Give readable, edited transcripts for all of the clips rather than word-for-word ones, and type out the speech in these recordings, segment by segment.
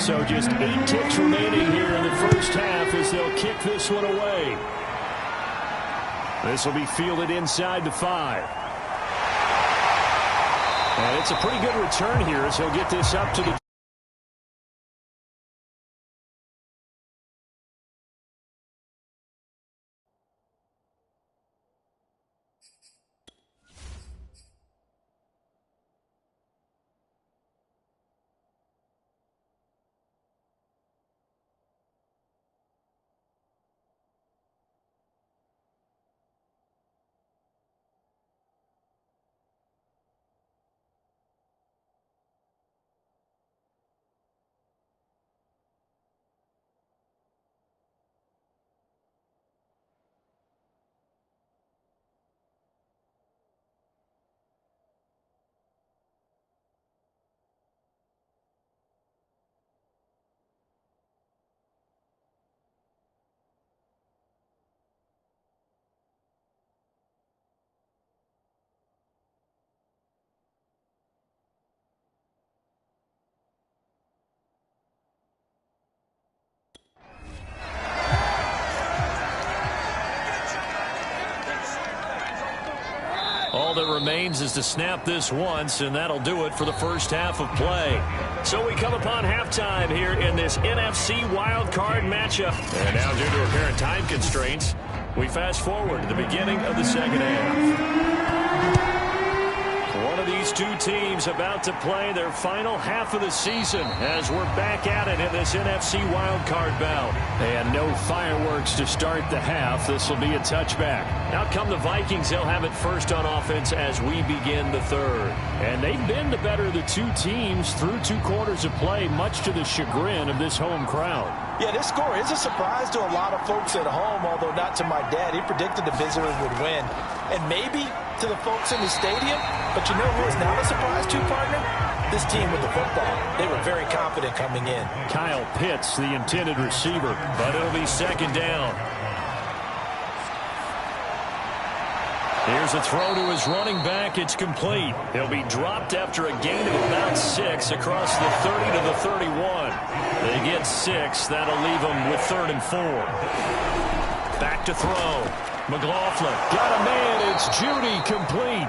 So just 8 ticks remaining here in the first half as they'll kick this one away. This will be fielded inside the 5. And it's a pretty good return here as he'll get this up to the All that remains is to snap this once, and that'll do it for the first half of play. So we come upon halftime here in this NFC wildcard matchup. And now, due to apparent time constraints, we fast forward to the beginning of the second half. One of these two teams about to play their final half of the season as we're back at it in this NFC wildcard bout. And no fireworks to start the half. This will be a touchback. Out come the Vikings. They'll have it first on offense as we begin the third. And they've been the better of the two teams through 2 quarters of play, much to the chagrin of this home crowd. Yeah, this score is a surprise to a lot of folks at home, although not to my dad. He predicted the visitors would win. And maybe to the folks in the stadium. But you know who is not a surprise to, partner? This team with the football. They were very confident coming in. Kyle Pitts, the intended receiver, but it'll be second down. Here's a throw to his running back. It's complete. He'll be dropped after a gain of about 6 across the 30 to the 31. They get 6. That'll leave them with 3rd and 4. Back to throw. McLaughlin got a man. It's Judy, complete.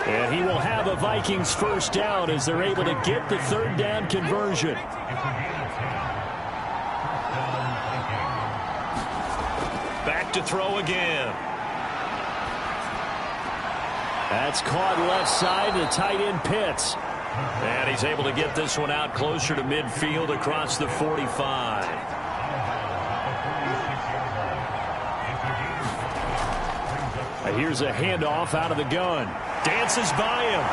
And he will have a Vikings first down as they're able to get the 3rd down conversion. Back to throw again. That's caught left side to tight end Pitts. And he's able to get this one out closer to midfield across the 45. Here's a handoff out of the gun. Dances by him.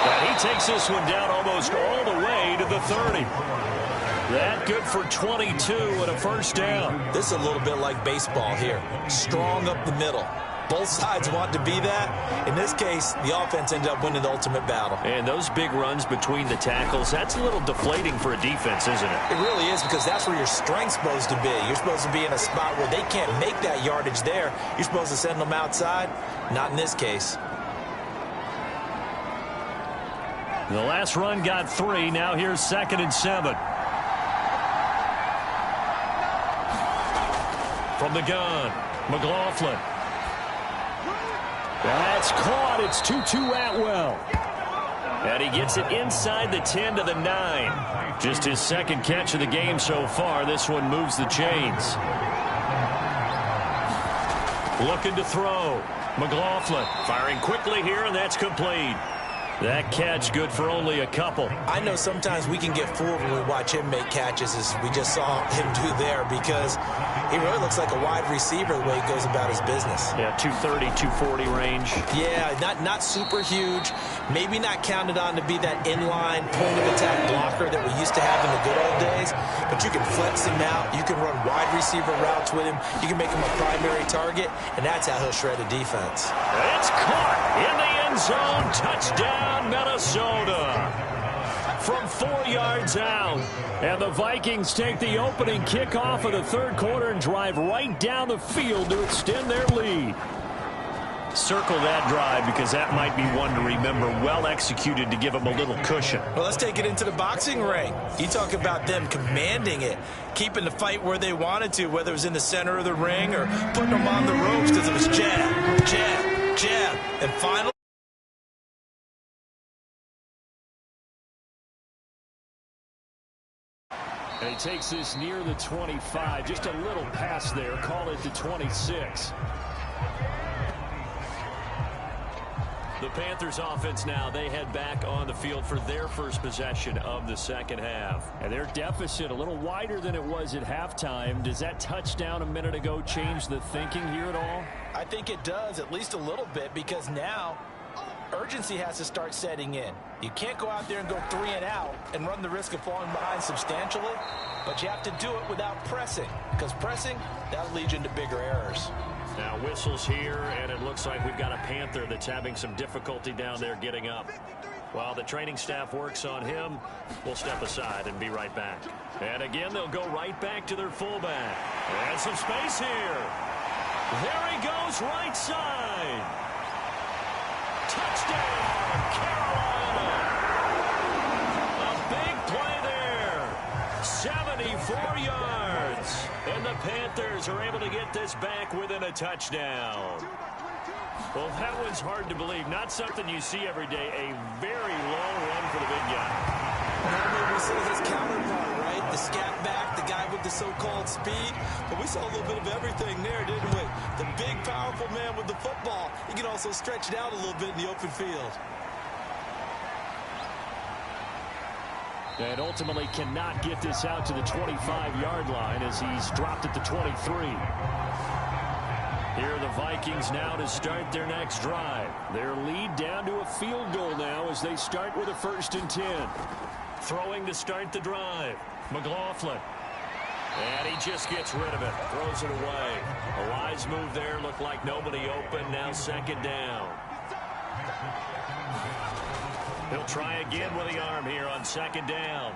And he takes this one down almost all the way to the 30. That good for 22 and a first down. This is a little bit like baseball here. Strong up the middle. Both sides want to be that. In this case, the offense ended up winning the ultimate battle. And those big runs between the tackles, that's a little deflating for a defense, isn't it? It really is, because that's where your strength's supposed to be. You're supposed to be in a spot where they can't make that yardage there. You're supposed to send them outside. Not in this case. The last run got 3. Now here's 2nd and 7. From the gun, McLaughlin. That's caught. It's Tutu Atwell. And he gets it inside the 10 to the 9. Just his 2nd catch of the game so far. This one moves the chains. Looking to throw. McLaughlin firing quickly here, and that's complete. That catch good for only a couple. I know sometimes we can get fooled when we watch him make catches, as we just saw him do there, because he really looks like a wide receiver the way he goes about his business. Yeah, 230, 240 range. Yeah, not super huge. Maybe not counted on to be that inline point-of-attack blocker that we used to have in the good old days, but you can flex him out. You can run wide receiver routes with him. You can make him a primary target, and that's how he'll shred a defense. It's caught in the end zone. Touchdown, Minnesota. From 4 yards out. And the Vikings take the opening kickoff of the 3rd quarter and drive right down the field to extend their lead. Circle that drive because that might be one to remember. Well executed to give them a little cushion. Well, let's take it into the boxing ring. You talk about them commanding it, keeping the fight where they wanted to, whether it was in the center of the ring or putting them on the ropes because it was jab, jab, jab, and finally. And he takes this near the 25, just a little pass there, call it the 26. The Panthers offense now, they head back on the field for their first possession of the second half. And their deficit a little wider than it was at halftime. Does that touchdown a minute ago change the thinking here at all? I think it does, at least a little bit, because now urgency has to start setting in. You can't go out there and go 3 and out and run the risk of falling behind substantially, but you have to do it without pressing, because pressing, that'll lead you into bigger errors. Now whistles here, and it looks like we've got a Panther that's having some difficulty down there getting up. While the training staff works on him, we'll step aside and be right back. And again, they'll go right back to their fullback. And some space here. There he goes, right side. Touchdown, Carolina. A big play there. 74 yards. And the Panthers are able to get this back within a touchdown. Well, that one's hard to believe. Not something you see every day. A very long run for the big guy. Normally we see his counterpart, right? The scat back, the guy with the so-called speed. But we saw a little bit of everything there, didn't we? The big, powerful man with the football. He can also stretch it out a little bit in the open field. And ultimately cannot get this out to the 25-yard line as he's dropped at the 23. Here are the Vikings now to start their next drive. Their lead down to a field goal now as they start with a 1st and 10. Throwing to start the drive. McLaughlin. And he just gets rid of it. Throws it away. A wise move there. Looked like nobody open. Now 2nd down. He'll try again with the arm here on 2nd down.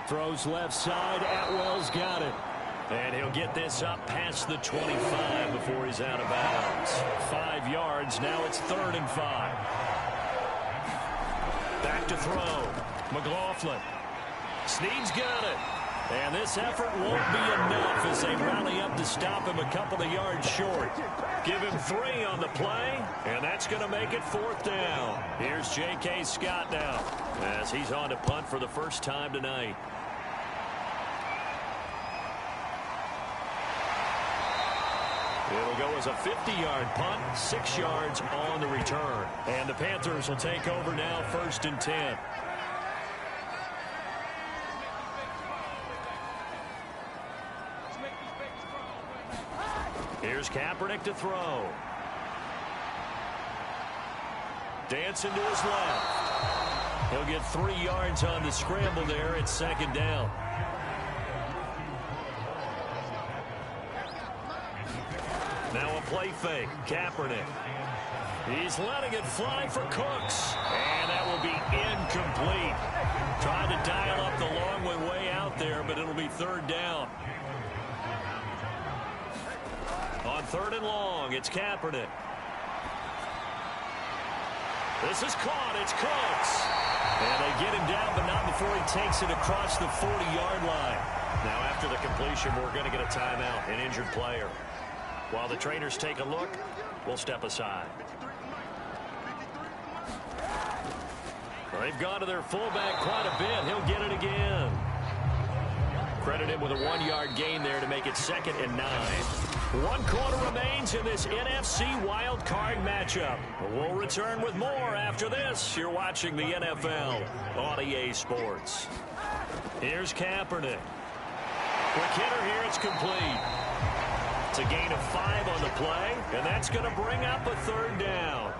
Throws left side. Atwell's got it. And he'll get this up past the 25 before he's out of bounds. 5 yards. Now it's 3rd and 5. Back to throw. McLaughlin. Snead's got it. And this effort won't be enough as they rally up to stop him a couple of yards short. Give him 3 on the play, and that's going to make it 4th down. Here's J.K. Scott now as he's on to punt for the first time tonight. It'll go as a 50-yard punt, 6 yards on the return. And the Panthers will take over now, 1st and 10. Here's Kaepernick to throw. Dancing to his left. He'll get 3 yards on the scramble there. It's 2nd down. Now a play fake. Kaepernick. He's letting it fly for Cooks. And that will be incomplete. Trying to dial up the long way out there, but it'll be 3rd down. On 3rd and long, it's Kaepernick. This is caught. It's Cooks. And they get him down, but not before he takes it across the 40-yard line. Now, after the completion, we're going to get a timeout, an injured player. While the trainers take a look, we'll step aside. Well, they've gone to their fullback quite a bit. He'll get it again. Credit him with a 1-yard gain there to make it 2nd and 9. 1 quarter remains in this NFC Wild Card matchup. We'll return with more after this. You're watching the NFL on EA Sports. Here's Kaepernick. Quick hitter here. It's complete. It's a gain of 5 on the play, and that's going to bring up a 3rd down.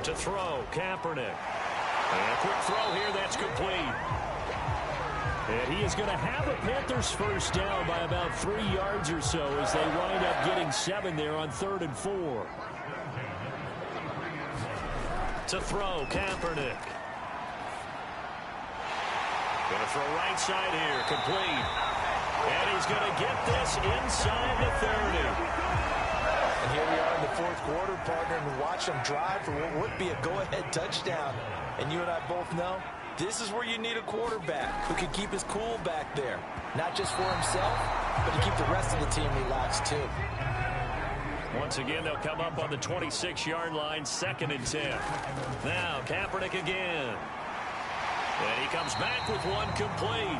To throw, Kaepernick. And a quick throw here. That's complete. And he is going to have a Panthers first down by about 3 yards or so as they wind up getting 7 there on 3rd and 4. To throw, Kaepernick. Going to throw right side here, complete. And he's going to get this inside the 30. And here we are in the fourth quarter, partner, and watch them drive for what would be a go-ahead touchdown. And you and I both know this is where you need a quarterback who can keep his cool back there. Not just for himself, but to keep the rest of the team relaxed too. Once again, they'll come up on the 26-yard line, 2nd and 10. Now, Kaepernick again. And he comes back with one complete.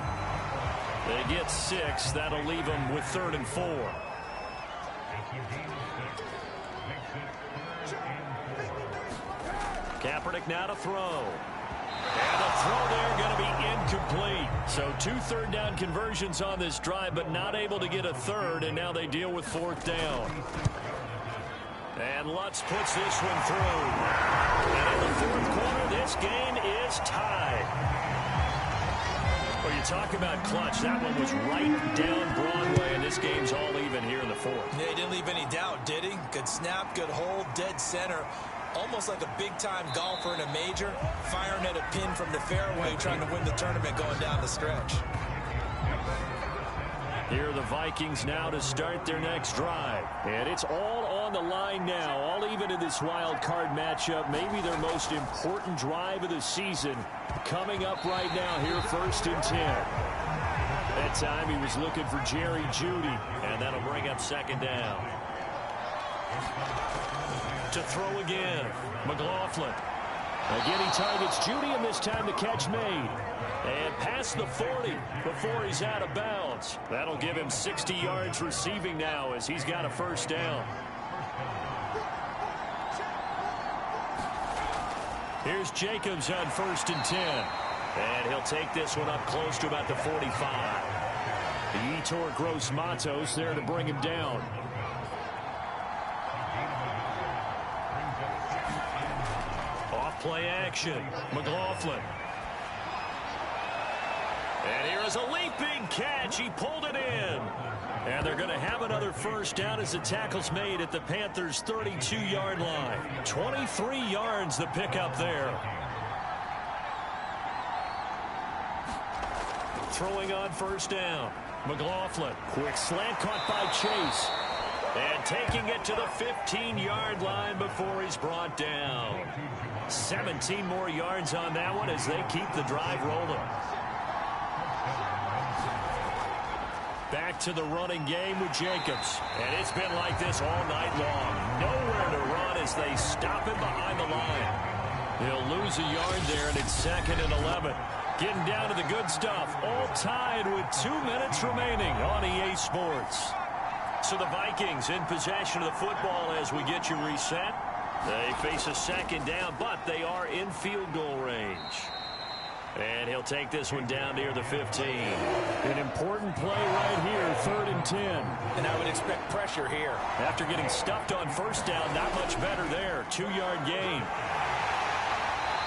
They get 6. That'll leave them with 3rd and 4. Kaepernick now to throw. And the throw there going to be incomplete. So 2 third-down conversions on this drive, but not able to get a third, and now they deal with 4th down. And Lutz puts this one through. And in the 4th quarter, this game is tied. Well, you talk about clutch. That one was right down Broadway, and this game's all even here in the 4th. Yeah, he didn't leave any doubt, did he? Good snap, good hold, dead center. Almost like a big-time golfer in a major, firing at a pin from the fairway, trying to win the tournament going down the stretch. Here are the Vikings now to start their next drive. And it's all on the line now, all even in this wild card matchup. Maybe their most important drive of the season coming up right now here, 1st and 10. That time he was looking for Jerry Jeudy, and that'll bring up 2nd down. To throw again, McLaughlin. Again, he targets Jeudy, and this time the catch made. And past the 40 before he's out of bounds. That'll give him 60 yards receiving now as he's got a 1st down. Here's Jacobs on 1st and 10. And he'll take this one up close to about the 45. Yetur Gross-Matos there to bring him down. Off-play action. McLaughlin. And here is a leaping catch. He pulled it in. And they're going to have another 1st down as the tackle's made at the Panthers' 32-yard line. 23 yards the pickup there. Throwing on 1st down. McLaughlin. Quick slant caught by Chase. And taking it to the 15-yard line before he's brought down. 17 more yards on that one as they keep the drive rolling. Back to the running game with Jacobs. And it's been like this all night long. Nowhere to run as they stop him behind the line. He'll lose a yard there, and it's 2nd and 11. Getting down to the good stuff. All tied with 2 minutes remaining on EA Sports. So the Vikings in possession of the football as we get you reset. They face a 2nd down, but they are in field goal range. And he'll take this one down near the 15. An important play right here, 3rd and 10. And I would expect pressure here. After getting stuffed on 1st down, not much better there. 2-yard gain.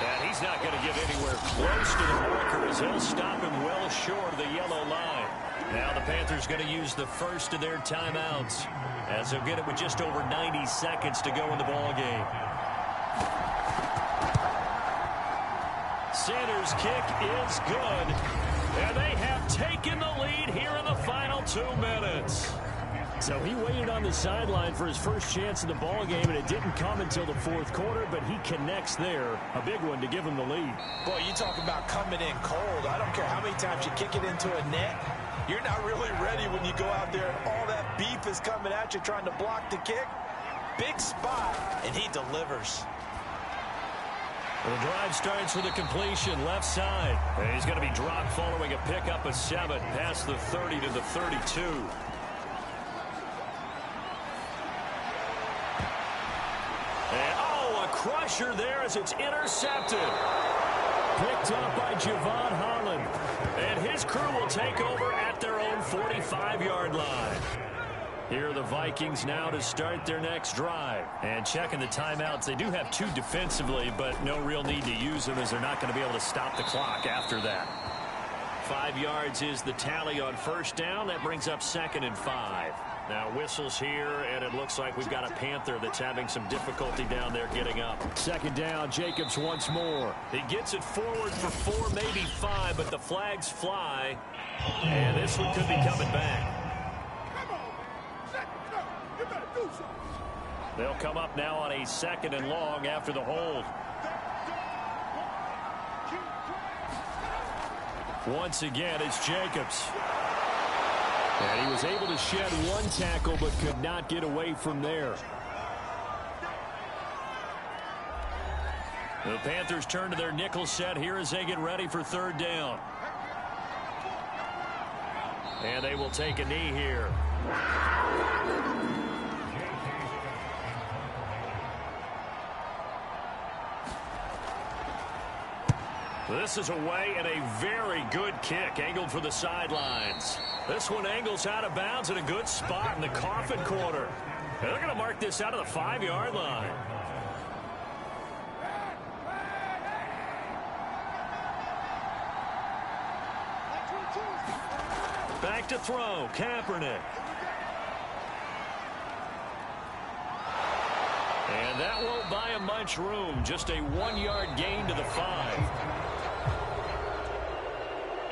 And he's not going to get anywhere close to the marker as he'll stop him well short of the yellow line. Now the Panthers going to use the first of their timeouts as they'll get it with just over 90 seconds to go in the ball game. Sanders' kick is good, and they have taken the lead here in the final 2 minutes. So he waited on the sideline for his first chance in the ball game, and it didn't come until the 4th quarter, but he connects there. A big one to give him the lead. Boy, you talk about coming in cold. I don't care how many times you kick it into a net. You're not really ready when you go out there and all that beef is coming at you trying to block the kick. Big spot, and he delivers. The drive starts with a completion left side. And he's going to be dropped following a pickup of 7 past the 30 to the 32. And, oh, a crusher there as it's intercepted. Picked up by Javon Holland. And his crew will take over at their own 45-yard line. Here are the Vikings now to start their next drive. And checking the timeouts, they do have 2 defensively, but no real need to use them as they're not going to be able to stop the clock after that. 5 yards is the tally on 1st down. That brings up 2nd and 5. Now whistles here, and it looks like we've got a Panther that's having some difficulty down there getting up. Second down, Jacobs once more. He gets it forward for 4, maybe 5, but the flags fly, and this one could be coming back. They'll come up now on a 2nd and long after the hold. Once again, it's Jacobs. And he was able to shed 1 tackle but could not get away from there. The Panthers turn to their nickel set here as they get ready for 3rd down. And they will take a knee here. This is away and a very good kick angled for the sidelines. This one angles out of bounds in a good spot in the coffin corner. And they're going to mark this out of the 5-yard line. Back to throw, Kaepernick. And that won't buy him much room. Just a 1-yard gain to the 5.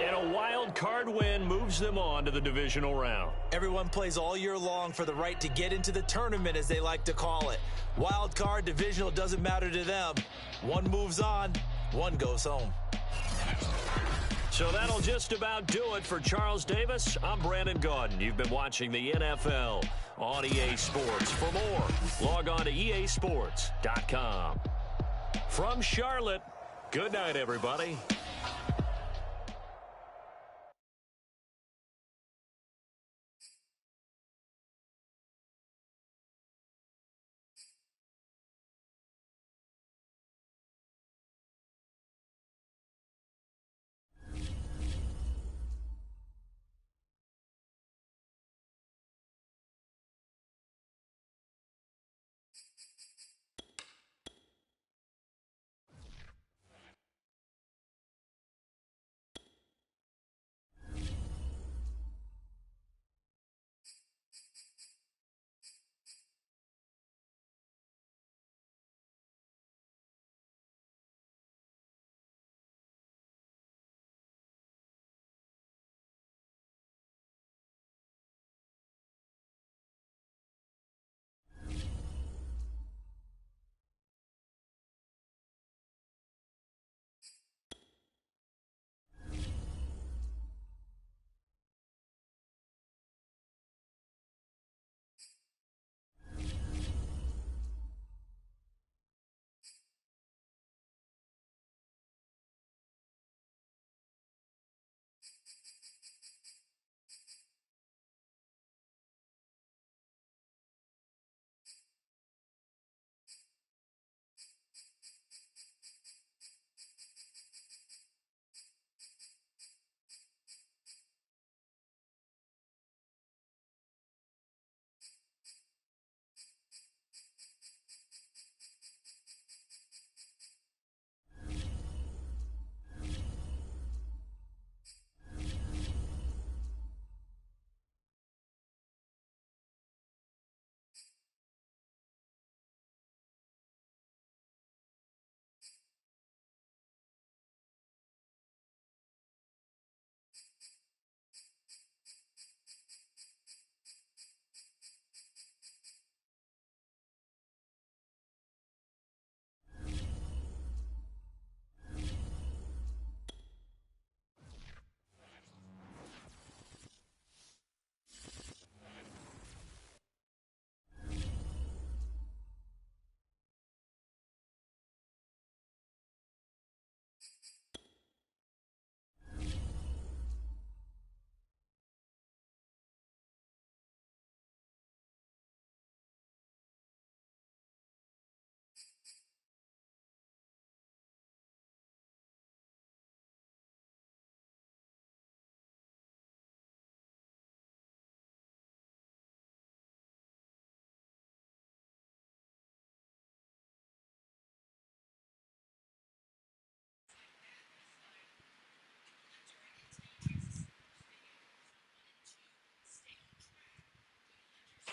And a wild card win moves them on to the divisional round. Everyone plays all year long for the right to get into the tournament, as they like to call it. Wild card, divisional, doesn't matter to them. One moves on, one goes home. So that'll just about do it for Charles Davis. I'm Brandon Gaudin. You've been watching the NFL on EA Sports. For more, log on to easports.com. From Charlotte, good night, everybody.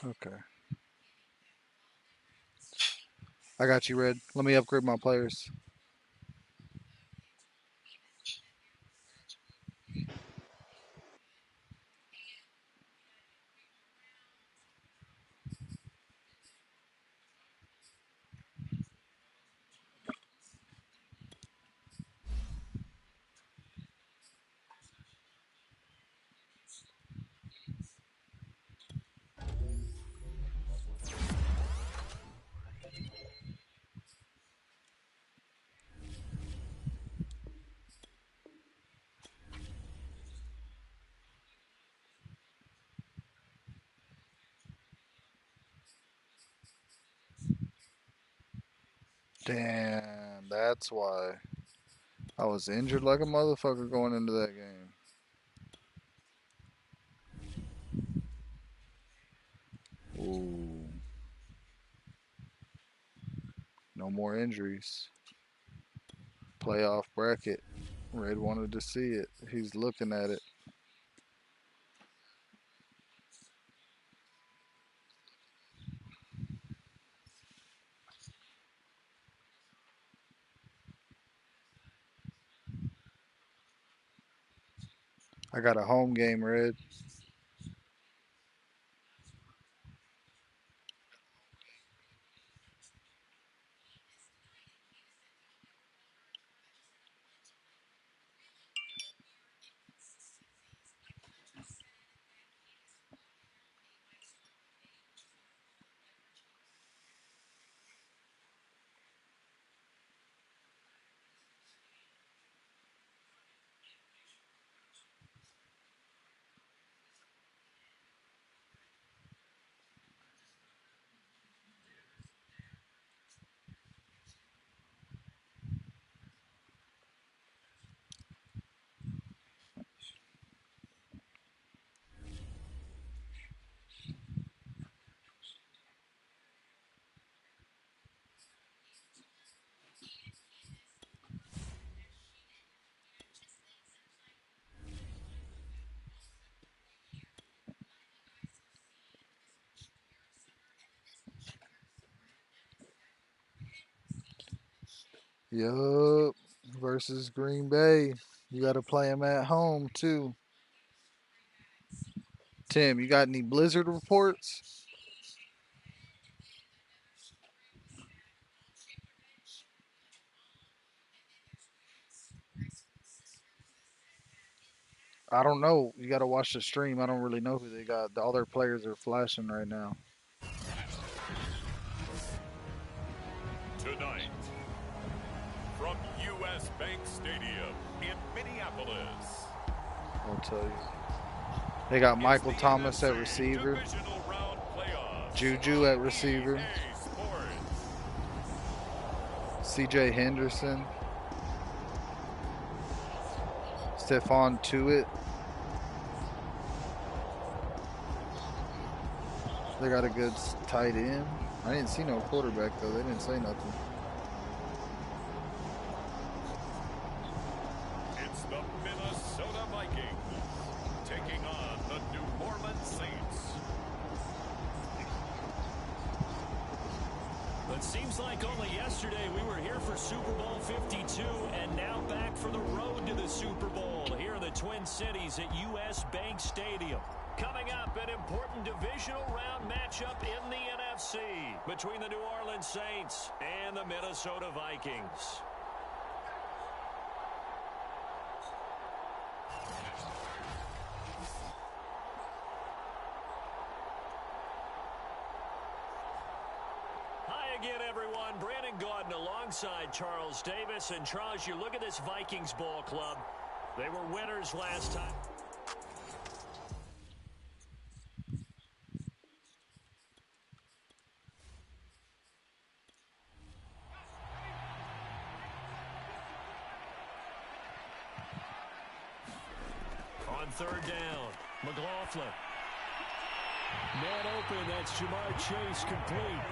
Okay. I got you, Red. Let me upgrade my players. Damn, that's why. I was injured like a motherfucker going into that game. Ooh. No more injuries. Playoff bracket. Red wanted to see it. He's looking at it. I got a home game, Red. Yup. Versus Green Bay. You got to play him at home, too. Tim, you got any Blizzard reports? I don't know. You got to watch the stream. I don't really know who they got. All their players are flashing right now. Tonight, from U.S. Bank Stadium in Minneapolis, I'll tell you. They got Michael Thomas at receiver, Juju at receiver, C.J. Henderson, Stephon Tuitt. They got a good tight end. I didn't see no quarterback, though. They didn't say nothing. It's the Minnesota Vikings taking on the New Orleans Saints. It seems like only yesterday we were here for Super Bowl 52 and now back for the road to the Super Bowl here in the Twin Cities at U.S. Bank Stadium. Coming up, an important divisional round matchup in the NFC between the New Orleans Saints and the Minnesota Vikings. Hi again, everyone. Brandon Gaudin alongside Charles Davis. And Charles, you look at this Vikings ball club. They were winners last time. On third down, McLaughlin. Man open, that's Jamar Chase complete.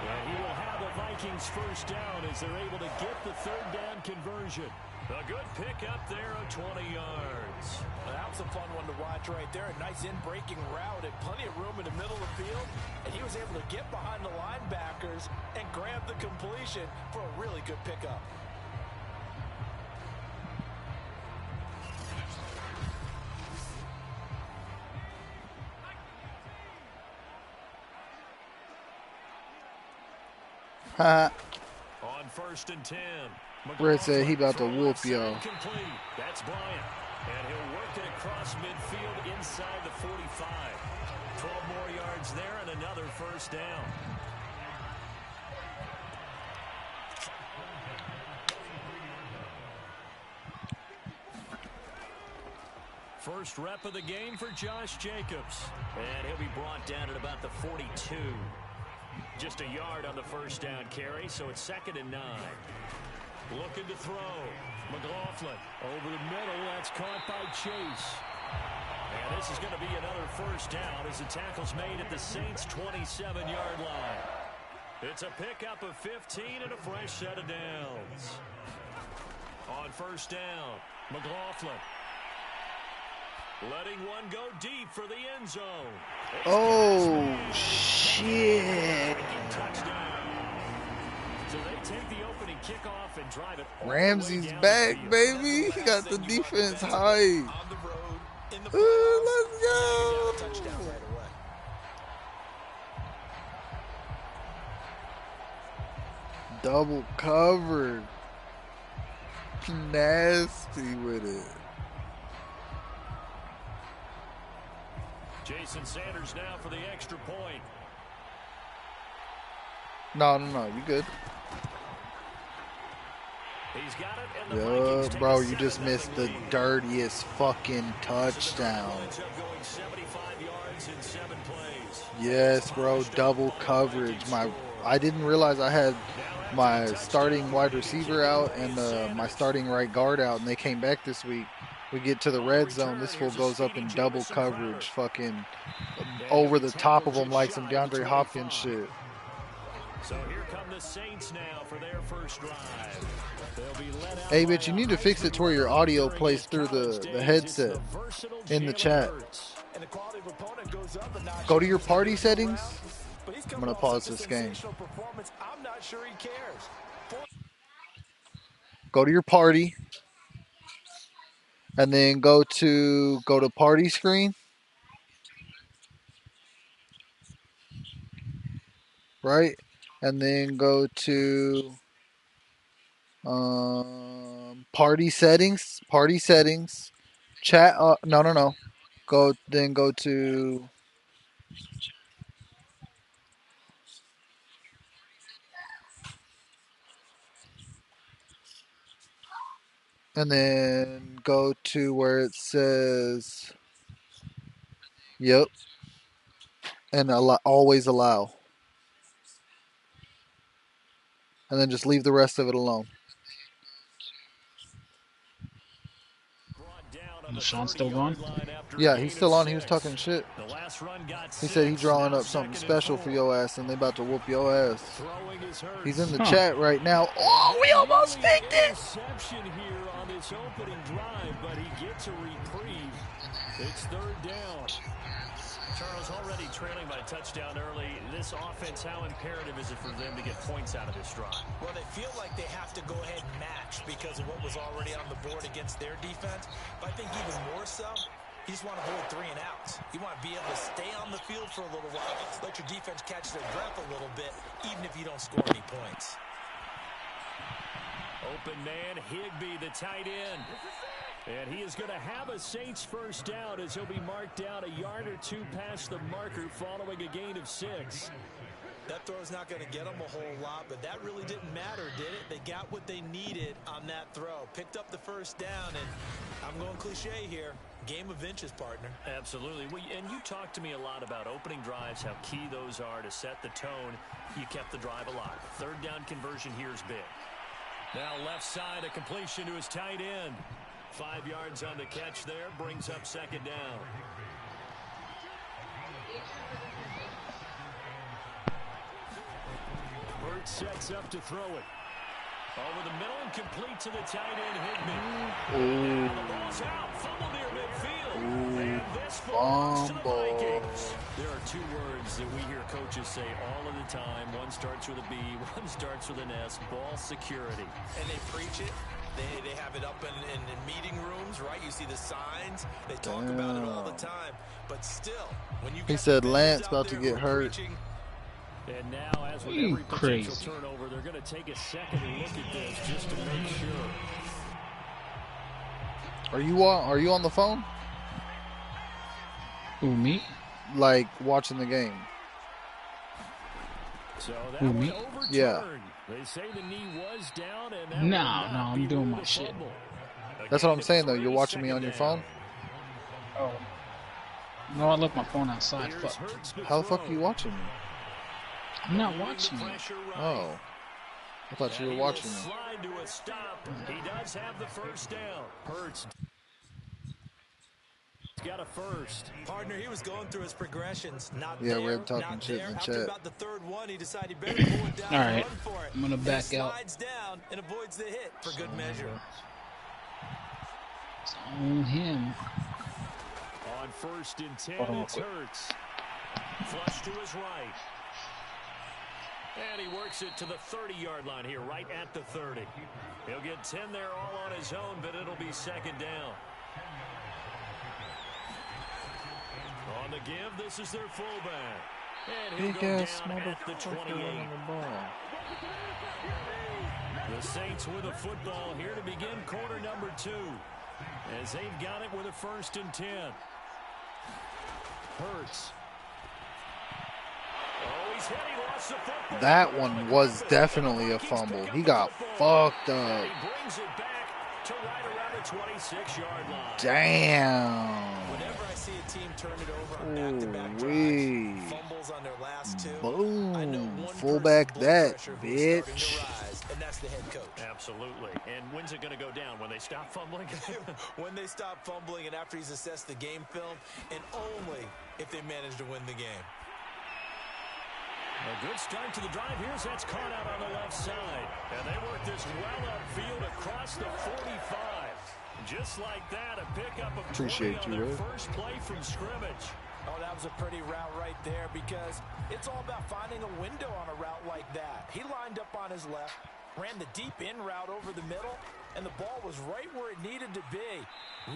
And he will have the Vikings first down as they're able to get the third down conversion. A good pickup there of 20 yards. Well, that was a fun one to watch right there. A nice in-breaking route and plenty of room in the middle of the field. And he was able to get behind the linebackers and grab the completion for a really good pickup. Ha. On 1st and 10. Brett said he about to whoop y'all. That's Bryant. And he'll work it across midfield inside the 45. 12 more yards there and another first down. First rep of the game for Josh Jacobs. And he'll be brought down at about the 42. Just a yard on the first down carry, so it's 2nd and 9. Looking to throw. McLaughlin over the middle. That's caught by Chase. And this is going to be another first down as the tackle's made at the Saints' 27-yard line. It's a pickup of 15 and a fresh set of downs. On first down, McLaughlin letting one go deep for the end zone. Oh, shit. So they take the opening kickoff and drive it. Ramsey's back, baby. He got the defense high. Let's go. Touchdown right away. Double covered. Nasty with it. Jason Sanders now for the extra point. No, you good. He's got it, and the Vikings take bro, a you just 7-0 missed the lead. dirtiest fucking touchdown. Ends up going 75 yards in 7 plays. Yes, bro, double coverage. I didn't realize I had my starting wide receiver out and my starting right guard out, and they came back this week. We get to the red zone, this fool goes up in double coverage, fucking over the top of them like some DeAndre Hopkins shit. So here come the Saints now for their first drive. They'll be let out Hey, by bitch, you need to fix it to where your audio plays through the headset in the chat. And the quality of opponent goes up a notch. Go to your party settings. But he's I'm coming gonna off pause such a this game. sensational performance, I'm not sure he cares. Go to your party. And then go to party screen. Right? And then go to party settings. Chat no. Go to and then go to where it says yep. And always allow. And then just leave the rest of it alone. Is Sean still going? Yeah, he's still on. He was talking shit. He said he's drawing up something special for your ass, and they about to whoop your ass. He's in the chat right now. Oh, we almost picked it. Interception here on this opening drive, but he gets a reprieve. It's 3rd down. Charles already trailing by touchdown early. This offense, how imperative is it for them to get points out of this drive? Well, they feel like they have to go ahead and match because of what was already on the board against their defense. But I think even more so, you just want to avoid 3 and outs. You want to be able to stay on the field for a little while, let your defense catch their breath a little bit, even if you don't score any points. Open man, Higbee, the tight end. And he is going to have a Saints first down as he'll be marked down a yard or 2 past the marker following a gain of 6. That throw's not going to get them a whole lot, but that really didn't matter, did it? They got what they needed on that throw. Picked up the first down, and I'm going cliche here. Game of inches, partner. Absolutely. And you talked to me a lot about opening drives, how key those are to set the tone. You kept the drive alive. 3rd down conversion here is big. Now left side, a completion to his tight end. 5 yards on the catch there, brings up 2nd down. Burt sets up to throw it. Over the middle and complete to the tight end, Higbee. Ooh. The ball's out. Fumble near midfield. Ooh. And this belongs to the Fumble. Vikings. There are two words that we hear coaches say all of the time. One starts with a B, one starts with an S. Ball security. And they preach it. They have it up in meeting rooms, right? You see the signs. They talk about it all the time. But still, when you He said Lance about to get hurt. And now, as with every potential turnover, they're going to take a second look at this just to make sure. Are you on the phone? Who, me? Like watching the game? So that Who, me? overturned. Yeah. They say the knee was down, and that No, will I'm doing not my be shit. fumble. That's what I'm saying though. Again, You're watching me on second your down. phone? Oh. No, I left my phone outside. Here's Fuck. Hurts to How the fuck throw. are you watching me? I'm not watching you. Pressure right. Oh, I thought you And were he watching will me. slide to a stop. He does have the first down. Hurts. He's got a first. Partner, he was going through his progressions. Not Yeah, there, we're talking not shit there. in the After chat. about the third one, he decided he better pull it down All and right. run for it. I'm gonna And back he out. slides down and avoids the hit for good measure. It's on him. On first and 10, Hold on real it's quick. Hurts. Flush to his right. And he works it to the 30-yard line here, right at the 30. He'll get 10 there all on his own, but it'll be second down. On the give, this is their fullback. And he'll Big go ass down at the motherfucker 28. running the ball. The Saints with a football here to begin quarter number 2. As they've got it with a first and 10. Hurts. Oh, he's hit. He lost the football. That one was definitely a fumble. He got fucked up. And he brings it back to right around the 26-yard line. Damn. Whenever I see a team turn it over on back-to-back Ooh-wee. drives, fumbles on their last two, I know Boom. one Fullback person's blood that, pressure who's starting to bitch. rise, and that's the head coach. Absolutely. And when's it going to go down? When they stop fumbling? When they stop fumbling and after he's assessed the game film, and only if they manage to win the game. A good start to the drive. Here's that's caught out on the left side. And they work this well upfield across the 45. Just like that, a pickup of 20 Appreciate on you, their Ray. first play from scrimmage. Oh, that was a pretty route right there because it's all about finding a window on a route like that. He lined up on his left, ran the deep in route over the middle, and the ball was right where it needed to be.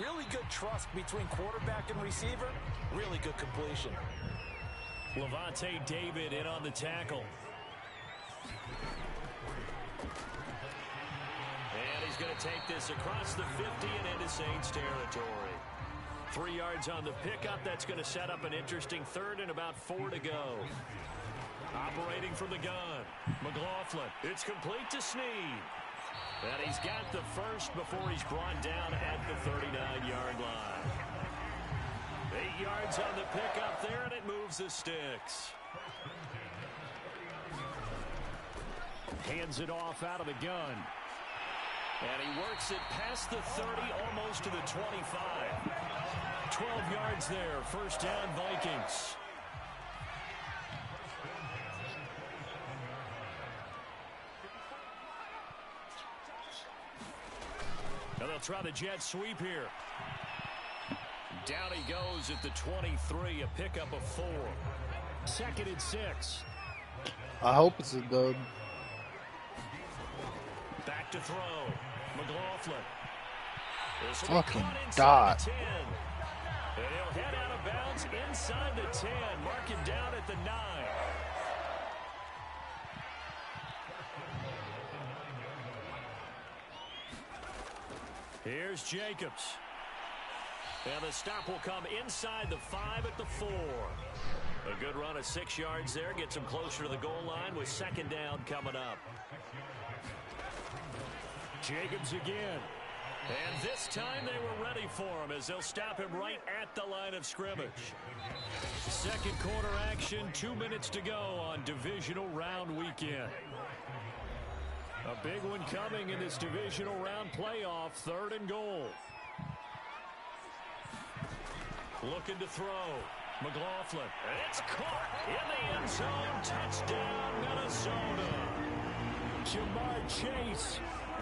Really good trust between quarterback and receiver. Really good completion. Levante David in on the tackle. And he's going to take this across the 50 and into Saints territory. 3 yards on the pickup. That's going to set up an interesting third and about 4 to go. Operating from the gun. McLaughlin. It's complete to Snead. And he's got the first before he's brought down at the 39-yard line. 8 yards on the pickup there, and it moves the sticks. Hands it off out of the gun. And he works it past the 30, almost to the 25. 12 yards there, first down Vikings. Now they'll try the jet sweep here. Down he goes at the 23, a pickup of 4. Second and 6. I hope it's a dub. Back to throw. McLaughlin. This will be Fucking caught inside dot. the 10. And he'll head out of bounds inside the 10. Mark him down at the 9. Here's Jacobs. And the stop will come inside the 5 at the 4. A good run of 6 yards there. Gets him closer to the goal line with second down coming up. Jacobs again. And this time they were ready for him as they'll stop him right at the line of scrimmage. Second quarter action, 2 minutes to go on divisional round weekend. A big one coming in this divisional round playoff, 3rd and goal. Looking to throw. McLaughlin. And it's caught in the end zone. Touchdown, Minnesota. Jamar Chase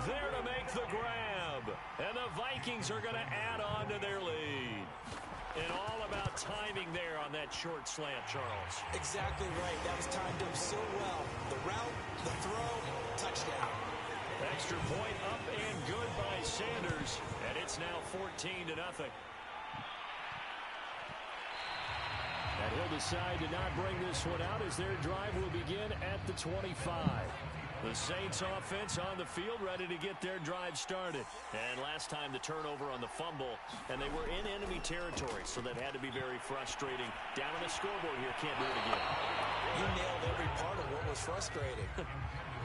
there to make the grab. And the Vikings are going to add on to their lead. And all about timing there on that short slant, Charles. Exactly right. That was timed up so well. The route, the throw, touchdown. Extra point up and good by Sanders. And it's now 14-0. And he'll decide to not bring this one out as their drive will begin at the 25. The Saints offense on the field ready to get their drive started. And last time the turnover on the fumble, and they were in enemy territory, so that had to be very frustrating. Down on the scoreboard here, can't do it again. You nailed every part of what was frustrating.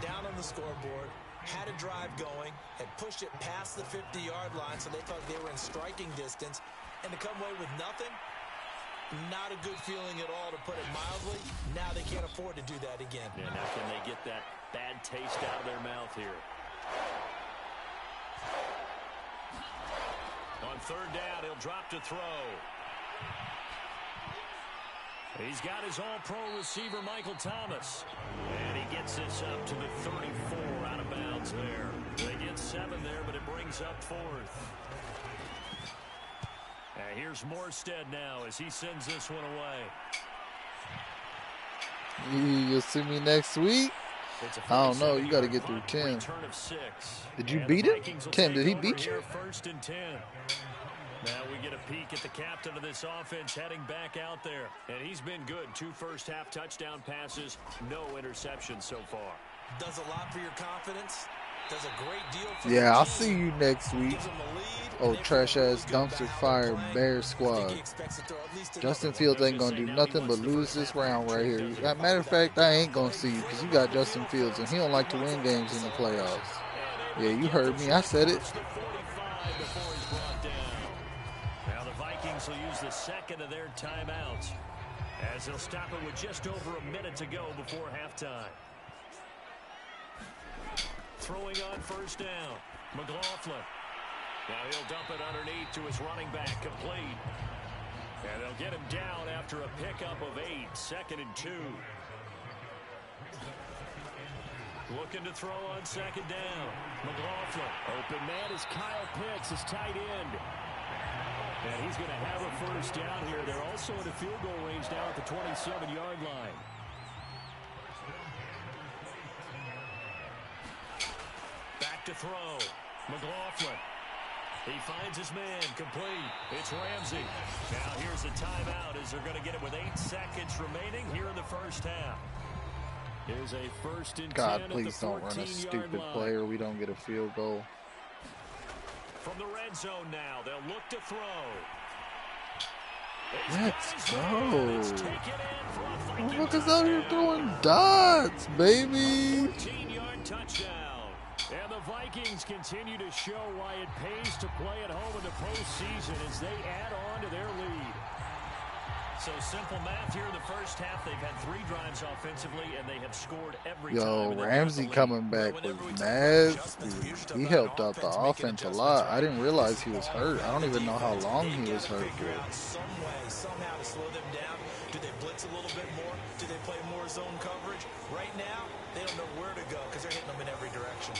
Down on the scoreboard, had a drive going, had pushed it past the 50-yard line, so they thought they were in striking distance, and to come away with nothing, not a good feeling at all, to put it mildly. Now they can't afford to do that again. Yeah, now can they get that bad taste out of their mouth here? On third down, he'll drop to throw. He's got his all-pro receiver, Michael Thomas. And he gets this up to the 34, out of bounds there. They get 7 there, but it brings up 4th. And here's Morstead now as he sends this one away. You'll see me next week. I don't know. You got to get through 10. Did you beat him? Tim, did he beat you? 1st and 10. Now we get a peek at the captain of this offense heading back out there. And he's been good. 2 first-half touchdown passes, no interceptions so far. Does a lot for your confidence. Does a great deal for yeah, I'll see you next week. Oh, trash-ass dumpster fire bear squad. Justin Fields ain't going to do nothing but lose this round right here. As a matter of fact, I ain't going to see you because you got Justin Fields, and he don't like to win games in the playoffs. Yeah, you heard me. I said it. Now the Vikings will use the second of their timeouts as they'll stop it with just over a minute to go before halftime. Throwing on first down, McLaughlin. Now he'll dump it underneath to his running back, complete. And they'll get him down after a pickup of 8, 2nd and 2. Looking to throw on 2nd down. McLaughlin. Open man is Kyle Pitts, his tight end. And he's going to have a first down here. They're also in the field goal range now at the 27-yard line. Back to throw. McLaughlin. He finds his man, complete. It's Ramsey. Now here's a timeout as they're going to get it with 8 seconds remaining here in the first half. Here's a 1st and 10 God, at please the don't run a 14-yard stupid line. play or we don't get a field goal. From the red zone now, they'll look to throw. Let's go. Motherfuckers out here throwing dots, baby. 14-yard touchdown. And the Vikings continue to show why it pays to play at home in the postseason as they add on to their lead. So simple math here in the first half. They've had 3 drives offensively, and they have scored every time. Yo, Ramsey coming back was nasty. He helped out the offense a lot. I didn't realize he was hurt. I don't even know how long he was hurt for. Some way, somehow to slow them down. Do they blitz a little bit more? Do they play more zone coverage? Right now, they don't know where to go because they're hitting them in every direction.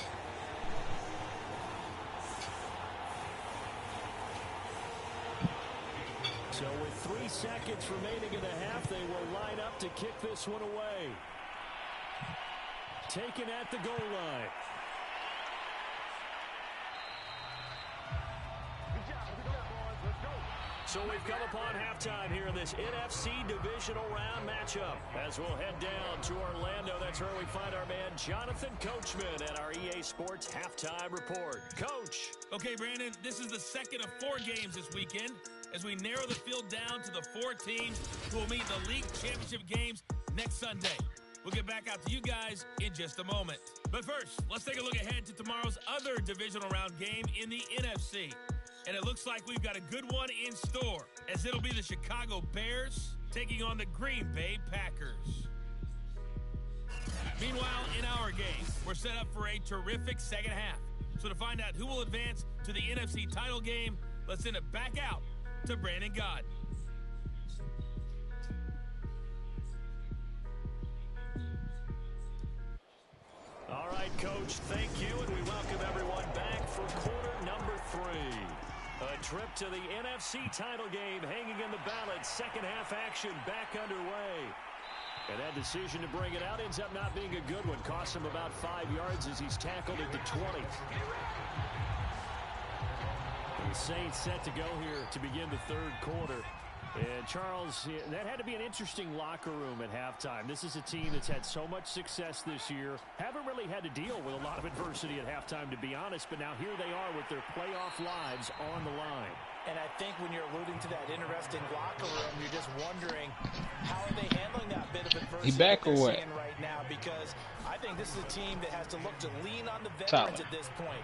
So with 3 seconds remaining in the half, they will line up to kick this one away. Taken at the goal line. So we've come upon halftime here in this NFC divisional round matchup. As we'll head down to Orlando, that's where we find our man Jonathan Coachman at our EA Sports Halftime Report. Coach. Okay, Brandon, this is the second of 4 games this weekend as we narrow the field down to the 4 teams who will meet in the league championship games next Sunday. We'll get back out to you guys in just a moment. But first, let's take a look ahead to tomorrow's other divisional round game in the NFC. And it looks like we've got a good one in store, as it'll be the Chicago Bears taking on the Green Bay Packers. Meanwhile, in our game, we're set up for a terrific second half. So to find out who will advance to the NFC title game, let's send it back out to Brandon Gaudin. All right, right, Coach, thank you, and we welcome everyone back for quarter number 3. A trip to the NFC title game hanging in the balance. Second half action back underway. And that decision to bring it out ends up not being a good one. Costs him about 5 yards as he's tackled at the 20. The Saints set to go here to begin the third quarter. And Charles, that had to be an interesting locker room at halftime. This is a team that's had so much success this year. Haven't really had to deal with a lot of adversity at halftime, to be honest. But now here they are with their playoff lives on the line. And I think when you're alluding to that interesting locker room, you're just wondering how are they handling that bit of adversity He back or what? right now, because I think this is a team that has to look to lean on the veterans at this point.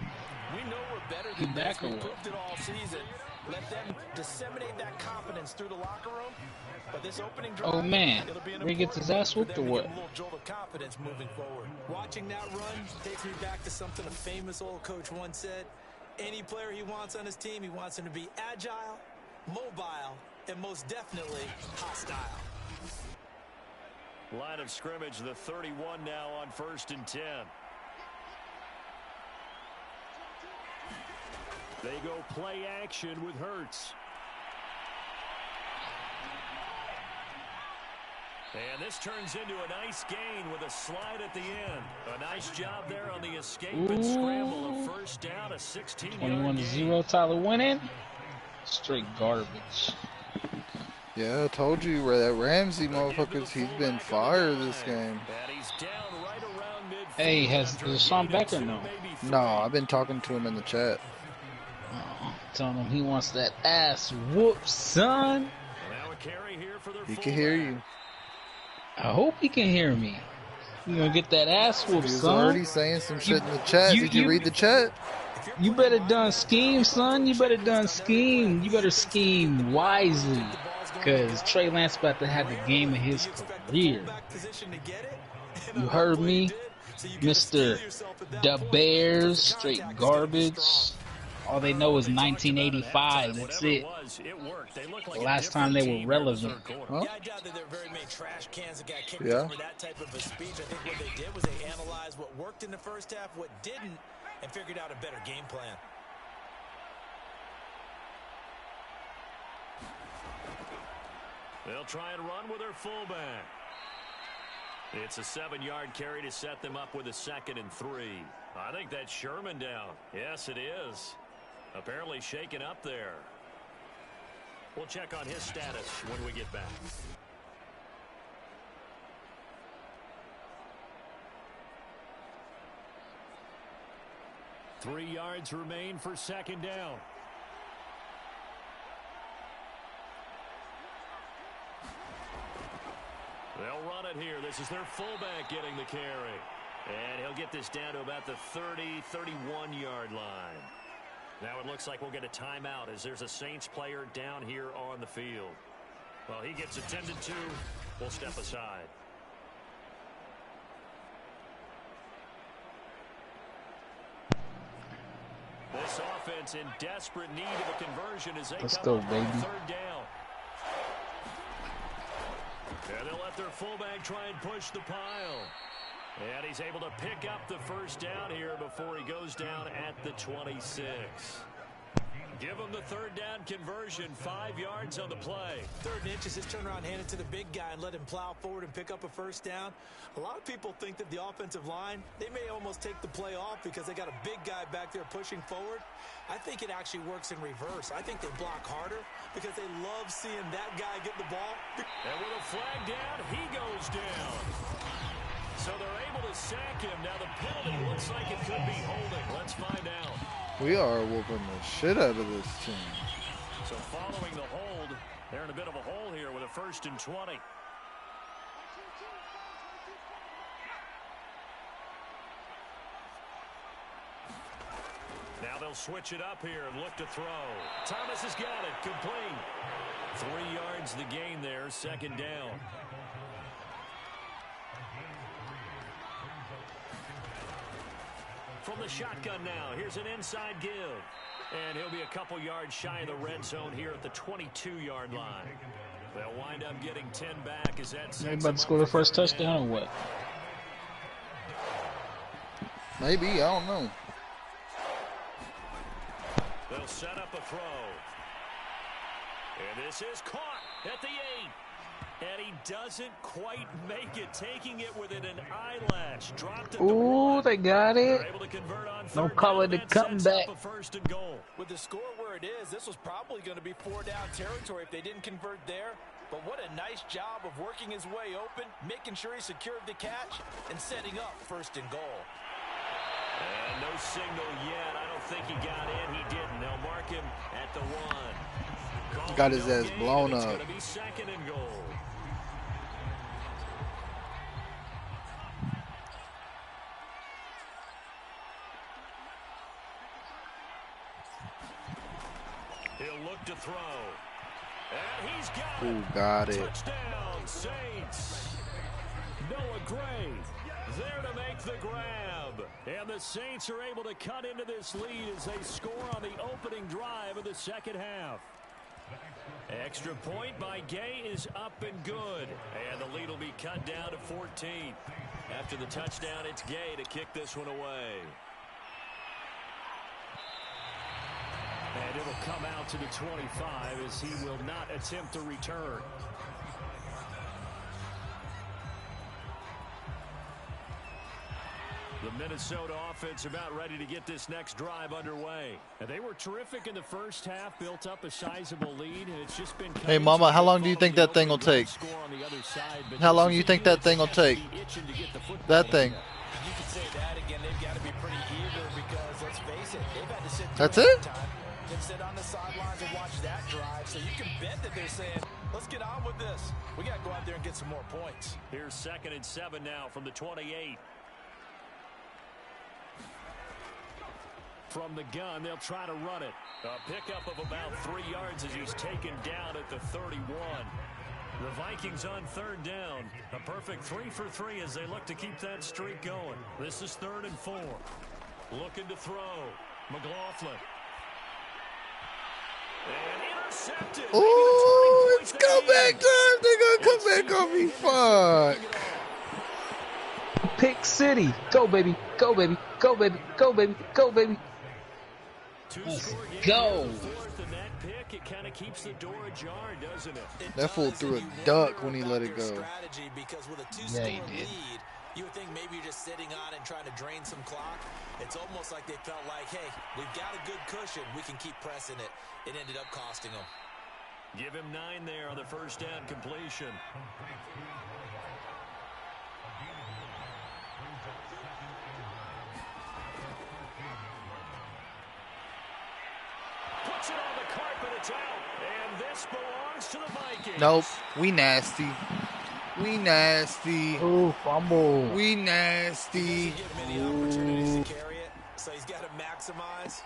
We know we're better than this. We proved it all season. Let them disseminate that confidence through the locker room. But this opening drive, oh man, Ray gets his ass whooped or what? A little jolt of confidence moving forward. Watching that run takes me back to something a famous old coach once said. Any player he wants on his team, he wants him to be agile, mobile, and most definitely hostile. Line of scrimmage, the 31 now on 1st and 10. They go play action with Hurts. And this turns into a nice gain with a slide at the end. A nice job there on the escape and scramble. A first down, a 16-yard 21-0, Tyler winning. Straight garbage. Yeah, I told you where that Ramsey motherfuckers, he's been fire this game. Hey, is Sean back or no? No, I've been talking to him in the chat. Telling him he wants that ass whoop, son. He can hear you. I hope he can hear me. You gonna get that ass whoop, son. He was already saying some shit in the chat. Did you read the chat? You better done scheme, son. You better done scheme. You better scheme wisely. Because Trey Lance about to have the game of his career. You heard me? Mr. The Bears, straight garbage. All they know is 1985. That's it. The last time they were relevant. Huh? Yeah. That type of a speech. I think what they did was they analyzed what worked in the first half, what didn't, and figured out a better game plan. They'll try and run with their fullback. It's a 7-yard carry to set them up with a 2nd and 3. I think that's Sherman down. Yes, it is. Apparently shaken up there. We'll check on his status when we get back. Three yards remain for 2nd down. They'll run it here. This is their fullback getting the carry. And he'll get this down to about the 30, 31-yard line. Now it looks like we'll get a timeout as there's a Saints player down here on the field. Well, he gets attended to. We'll step aside. This offense in desperate need of a conversion as they come up on 3rd down. And they'll let their fullback try and push the pile. And he's able to pick up the first down here before he goes down at the 26. Give him the 3rd down conversion, 5 yards on the play. 3rd and inches, just turn around, hand it to the big guy and let him plow forward and pick up a first down. A lot of people think that the offensive line, they may almost take the play off because they got a big guy back there pushing forward. I think it actually works in reverse. I think they block harder because they love seeing that guy get the ball. And with a flag down, he goes down. So they're able to sack him. Now the penalty looks like it could be holding. Let's find out. We are whooping the shit out of this team. So following the hold, they're in a bit of a hole here with a 1st and 20. Now they'll switch it up here and look to throw. Thomas has got it. Complete. 3 yards the gain there. 2nd down. From the shotgun now, here's an inside give. And he'll be a couple yards shy of the red zone here at the 22-yard line. They'll wind up getting 10 back as that. They about to score the first touchdown or what? Maybe, I don't know. They'll set up a throw. And this is caught at the 8. And he doesn't quite make it, taking it within an eyelash. Dropped it. Ooh, they got it. Don't call it a comeback. First and goal. With the score where it is, this was probably going to be 4-down territory if they didn't convert there. But what a nice job of working his way open, making sure he secured the catch, and setting up first and goal. And no signal yet. I don't think he got in. He didn't. They'll mark him at the 1. Got his ass blown up. It's going to be second and goal. He'll look to throw. And he's got it. Ooh, got it. Touchdown, Saints. Noah Gray there to make the grab. And the Saints are able to cut into this lead as they score on the opening drive of the second half. Extra point by Gay is up and good. And the lead will be cut down to 14. After the touchdown, it's Gay to kick this one away. And it'll come out to the 25 as he will not attempt to return. The Minnesota offense about ready to get this next drive underway. And they were terrific in the first half, built up a sizable lead, and it's just been... Hey, Mama, how long do you think that thing will take? How long do you think that thing will take? That thing. You could say that again. They've got to be pretty eager because, let's face it, they've had to sit That's it? and sit on the sidelines and watch that drive. So you can bet that they're saying, let's get on with this. We got to go out there and get some more points. Here's 2nd and 7 now from the 28. From the gun, they'll try to run it. A pickup of about 3 yards as he's taken down at the 31. The Vikings on 3rd down. A perfect 3 for 3 as they look to keep that streak going. This is 3rd and 4. Looking to throw. McLaughlin. And intercepted. Ooh, it's comeback time. They're going to come back on me. Fuck. Pick City. Go, baby. Go, baby. Go, baby. Go, baby. Go, baby. Let's go. That pick, it kind of keeps the door ajar, doesn't it? That fool threw a duck when he let it go. Because with a 2-score lead, you would think maybe you're just sitting on and trying to drain some clock. It's almost like they felt like, hey, we've got a good cushion. We can keep pressing it. It ended up costing them. Give him 9 there on the first down completion. Puts it on the carpet, it's out. And this belongs to the Vikings. Nope. We nasty. We nasty. Ooh, fumble. We nasty. Many opportunities to carry it, so he's got to maximize.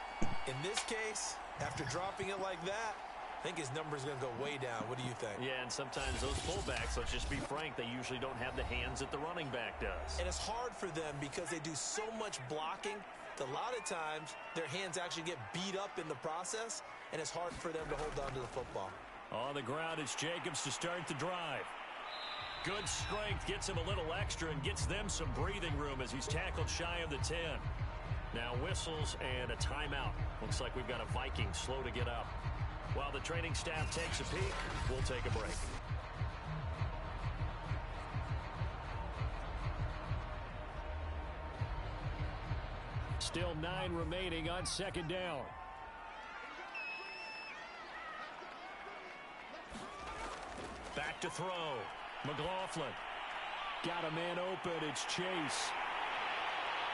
In this case, after dropping it like that, I think his number's going to go way down. What do you think? Yeah, and sometimes those fullbacks, let's just be frank, they usually don't have the hands that the running back does. And it's hard for them because they do so much blocking. A lot of times, their hands actually get beat up in the process, and it's hard for them to hold on to the football. On the ground, it's Jacobs to start the drive. Good strength, gets him a little extra and gets them some breathing room as he's tackled shy of the 10. Now whistles and a timeout. Looks like we've got a Viking slow to get up. While the training staff takes a peek, we'll take a break. Still 9 remaining on 2nd down. Back to throw. McLaughlin. Got a man open. It's Chase.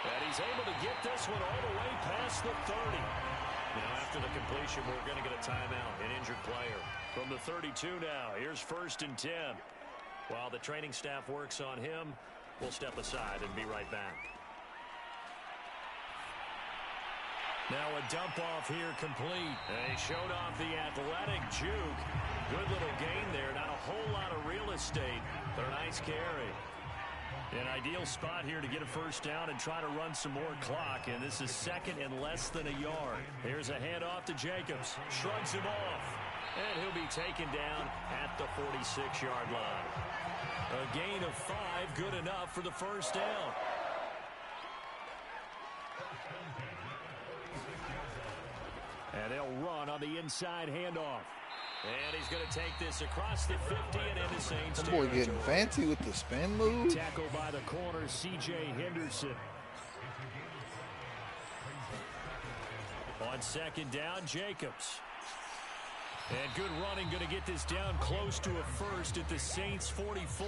And he's able to get this one all the way past the 30. Now, after the completion, we're going to get a timeout, an injured player. From the 32 now, here's 1st and 10. While the training staff works on him, we'll step aside and be right back. Now a dump off here complete. They showed off the athletic juke. Good little gain there. Not a whole lot of real estate, but a nice carry. An ideal spot here to get a first down and try to run some more clock. And this is 2nd and less than a yard. Here's a handoff to Jacobs. Shrugs him off. And he'll be taken down at the 46-yard line. A gain of 5, good enough for the first down. And they'll run on the inside handoff. And he's going to take this across the 50 and into Saints That boy territory. getting fancy with the spin move. Tackled by the corner, C.J. Henderson. On second down, Jacobs. And good running, going to get this down close to a first at the Saints 44.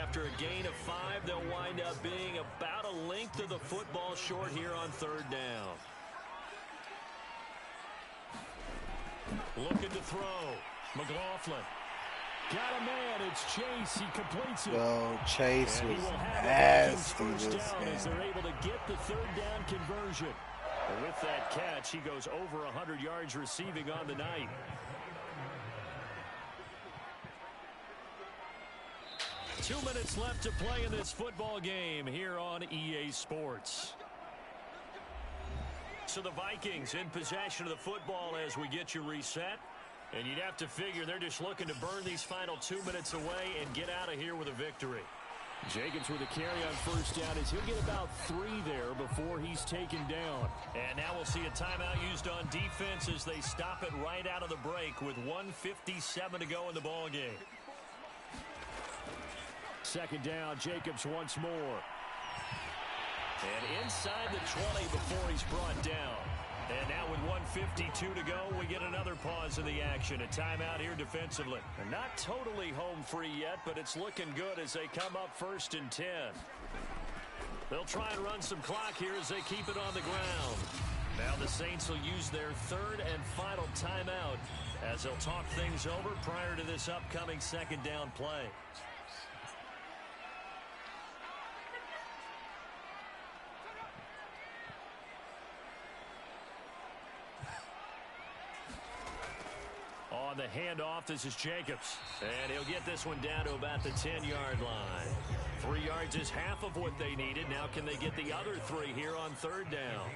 After a gain of 5, they'll wind up being about a length of the football short here on third down. Looking to throw. McLaughlin. Got a man. It's Chase. He completes it. Yo, Chase And he was will have nasty the first this down as they're game. able to get the third down conversion. And with that catch, he goes over 100 yards receiving on the night. Two minutes left to play in this football game here on EA Sports. So the Vikings in possession of the football as we get you reset. And you'd have to figure they're just looking to burn these final 2 minutes away and get out of here with a victory. Jacobs with a carry on first down as he'll get about 3 there before he's taken down. And now we'll see a timeout used on defense as they stop it right out of the break with 1:57 to go in the ball game. Second down, Jacobs once more. And inside the 20 before he's brought down. And now with 1:52 to go, we get another pause in the action. A timeout here defensively. And not totally home free yet, but it's looking good as they come up 1st and 10. They'll try and run some clock here as they keep it on the ground. Now the Saints will use their 3rd and final timeout as they'll talk things over prior to this upcoming second down play. On the handoff, this is Jacobs. And he'll get this one down to about the 10-yard line. 3 yards is half of what they needed. Now can they get the other 3 here on third down?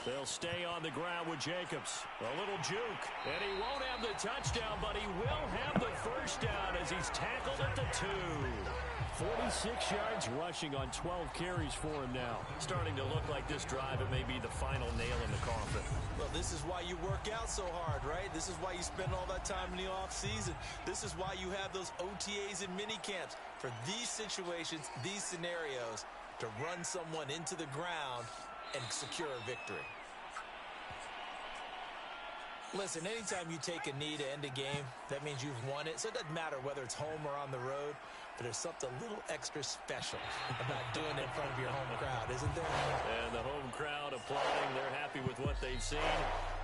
They'll stay on the ground with Jacobs. A little juke. And he won't have the touchdown, but he will have the first down as he's tackled at the 2. 46 yards rushing on 12 carries for him now. Starting to look like this drive, it may be the final nail in the coffin. Well, this is why you work out so hard, right? This is why you spend all that time in the offseason. This is why you have those OTAs and mini camps for these situations, these scenarios, to run someone into the ground and secure a victory. Listen, anytime you take a knee to end a game, that means you've won it. So it doesn't matter whether it's home or on the road, but there's something a little extra special about doing it in front of your home crowd, isn't there? And the home crowd applauding. They're happy with what they've seen.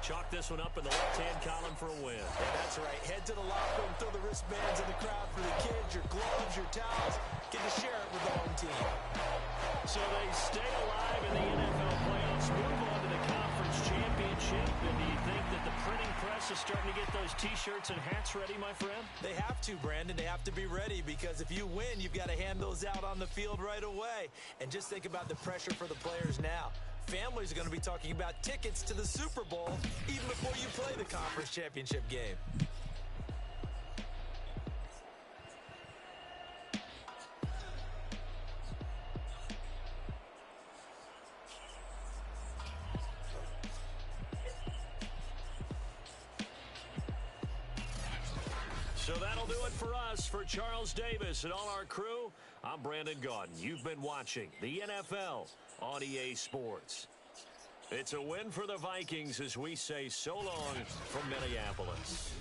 Chalk this one up in the left-hand column for a win. Yeah, that's right. Head to the locker room, throw the wristbands in the crowd for the kids, your gloves, your towels. Get to share it with the home team. So they stay alive in the NFL playoffs, move on to the conference championship. And do you think that the printing press is starting to get those T-shirts and hats ready, my friend? They have to, Brandon. They have to be ready because if you win, you've got to hand those out on the field right away. And just think about the pressure for the players now. Families are going to be talking about tickets to the Super Bowl even before you play the conference championship game. So that'll do it for us. For Charles Davis and all our crew, I'm Brandon Gaudin. You've been watching the NFL on EA Sports. It's a win for the Vikings as we say so long from Minneapolis.